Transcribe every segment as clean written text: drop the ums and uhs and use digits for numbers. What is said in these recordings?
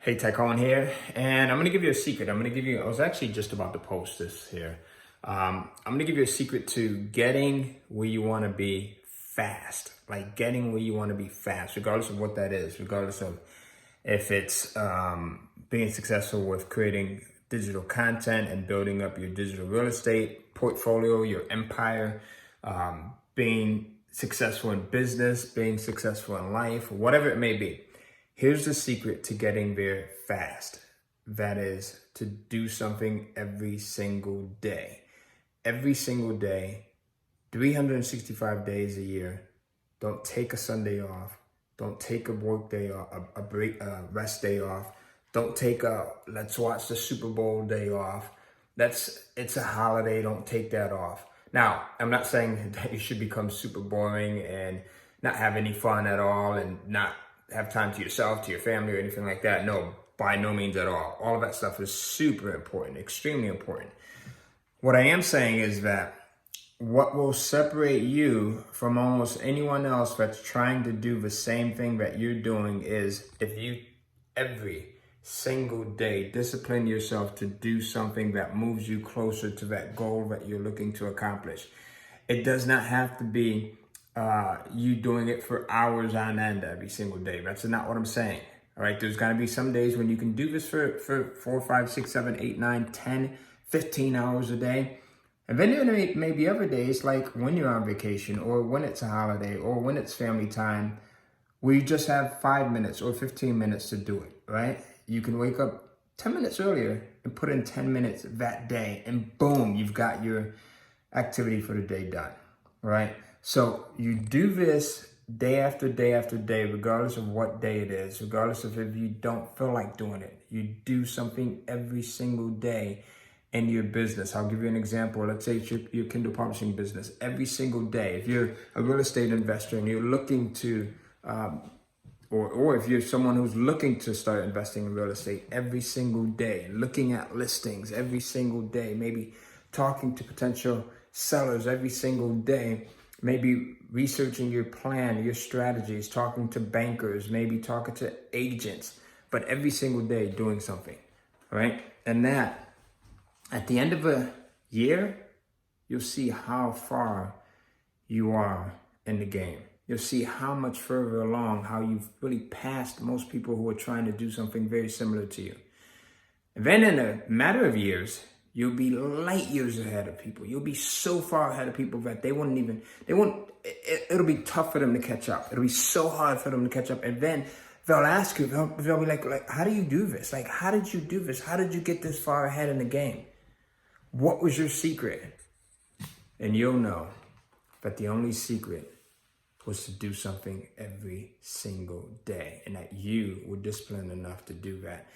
Hey, Cohen here, and I'm gonna give you a secret. I was actually just about to post this here. I'm gonna give you a secret to getting where you wanna be fast. Like getting where you wanna be fast, regardless of what that is, regardless of if it's being successful with creating digital content and building up your digital real estate portfolio, your empire, being successful in business, being successful in life, whatever it may be. Here's the secret to getting there fast. That is to do something every single day. Every single day, 365 days a year. Don't take a Sunday off. Don't take a work day off, a rest day off. Don't take a let's watch the Super Bowl day off. It's a holiday. Don't take that off. Now, I'm not saying that you should become super boring and not have any fun at all and not have time to yourself, to your family, or anything like that. No, by no means at all. All of that stuff is super important, extremely important. What I am saying is that what will separate you from almost anyone else that's trying to do the same thing that you're doing is if you every single day discipline yourself to do something that moves you closer to that goal that you're looking to accomplish. It does not have to be you doing it for hours on end every single day. That's not what I'm saying. All right. There's going to be some days when you can do this for 4, 5, 6, 7, 8, 9, 10, 15 hours a day. And then there may be other days like when you're on vacation or when it's a holiday or when it's family time where you just have 5 minutes or 15 minutes to do it. Right. You can wake up 10 minutes earlier and put in 10 minutes that day and boom, you've got your activity for the day done. Right. So you do this day after day after day, regardless of what day it is, regardless of if you don't feel like doing it. You do something every single day in your business. I'll give you an example. Let's say it's your Kindle publishing business. Every single day, if you're a real estate investor and you're looking to, or if you're someone who's looking to start investing in real estate, every single day, looking at listings every single day, maybe talking to potential sellers every single day, maybe researching your plan, your strategies, talking to bankers, maybe talking to agents, but every single day doing something, right? And that, at the end of a year, you'll see how far you are in the game. You'll see how much further along, how you've really passed most people who are trying to do something very similar to you. And then in a matter of years, you'll be light years ahead of people. You'll be so far ahead of people that it'll be tough for them to catch up. It'll be so hard for them to catch up. And then they'll ask you, they'll be like, how do you do this? Like, how did you do this? How did you get this far ahead in the game? What was your secret? And you'll know that the only secret was to do something every single day and that you were disciplined enough to do that.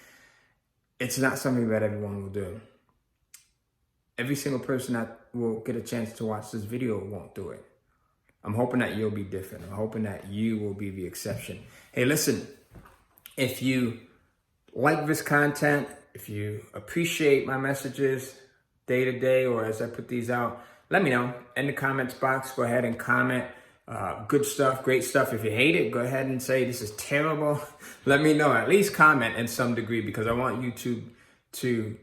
It's not something that everyone will do. Every single person that will get a chance to watch this video won't do it. I'm hoping that you'll be different. I'm hoping that you will be the exception. Hey, listen, if you like this content, if you appreciate my messages day to day or as I put these out, let me know in the comments box. Go ahead and comment. Good stuff, great stuff. If you hate it, go ahead and say this is terrible. Let me know. At least comment in some degree because I want YouTube to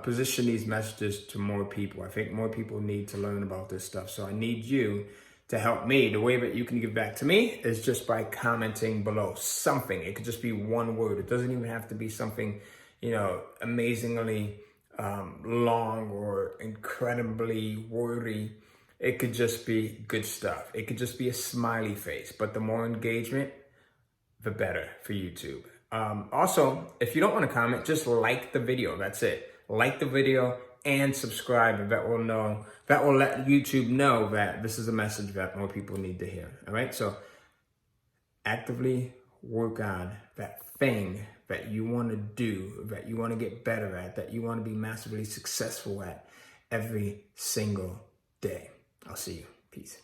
position these messages to more people. I think more people need to learn about this stuff. So I need you to help me. The way that you can give back to me is just by commenting below something. It could just be one word. It doesn't even have to be something, amazingly long or incredibly wordy. It could just be good stuff. It could just be a smiley face. But the more engagement, the better for YouTube. Also, if you don't want to comment, just like the video. That's it. Like the video and subscribe, and that will let YouTube know that this is a message that more people need to hear. All right. So actively work on that thing that you want to do, that you want to get better at, that you want to be massively successful at every single day. I'll see you. Peace.